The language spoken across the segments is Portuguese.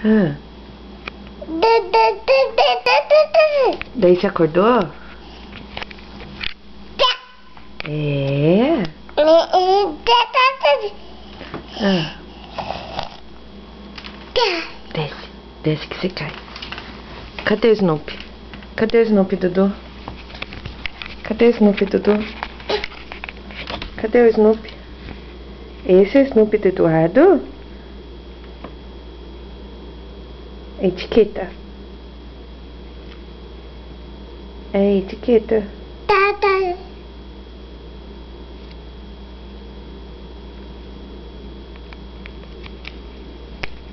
Ah. Daí você acordou? É. Ah. Desce. Desce que você cai. Cadê o Snoopy? Cadê o Snoopy, Dudu? Cadê o Snoopy, Dudu? Cadê o Snoopy? Esse é o Snoopy do Eduardo? Etiqueta. É etiqueta.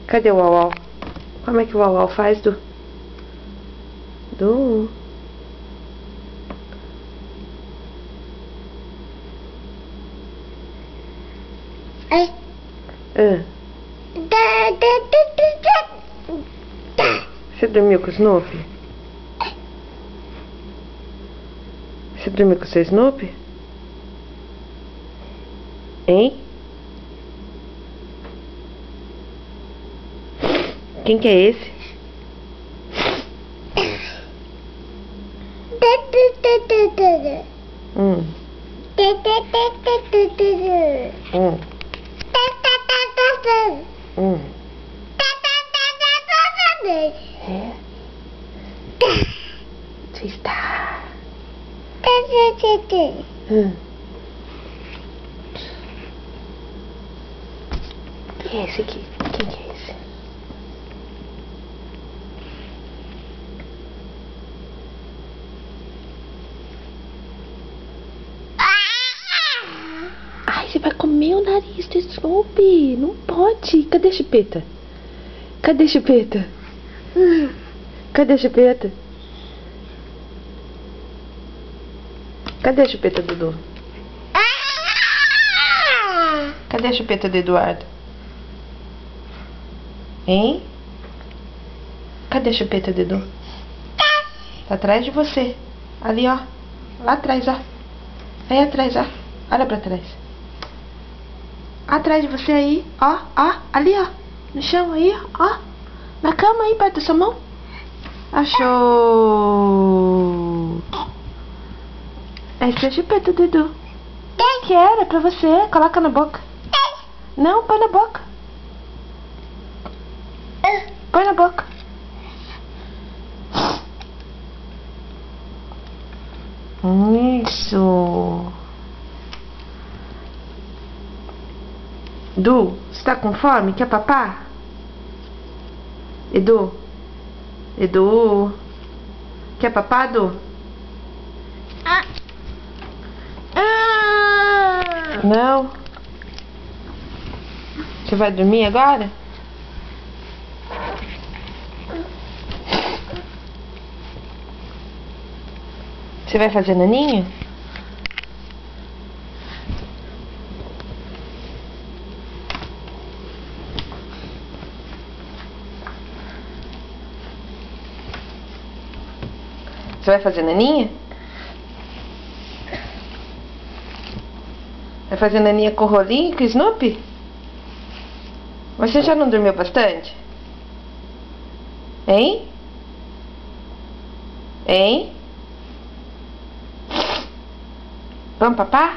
Cadê o Uau? Como é que o Uau faz, Du? Du? Você dormiu com o Snoopy? Você dormiu com o seu Snoopy? Hein? Quem que é esse? Hum. É? Você está? Quem é esse aqui? Quem que é esse? Ai, você vai comer o nariz do Snoopy. Não pode. Cadê a chupeta? Cadê a chupeta? Cadê a chupeta? Cadê a chupeta, Dudu? Cadê a chupeta do Eduardo? Hein? Cadê a chupeta, Dudu? Tá atrás de você. Ali, ó. Lá atrás, ó. Aí atrás, ó. Olha pra trás. Atrás de você aí, ó. Ó. Ali, ó. No chão aí, ó. Na cama aí, perto da sua mão. Achou. Essa é a chupeta, Dudu. Quero, é pra você. Coloca na boca. Não, põe na boca. Põe na boca. Isso. Du, você tá com fome? Quer papá? Edu? Edu? Quer papá, Du? Não? Você vai dormir agora? Você vai fazer naninha? Você vai fazer naninha? Vai fazer naninha com o Rolinho e com o Snoopy? Você já não dormiu bastante? Hein? Hein? Vamos, papá?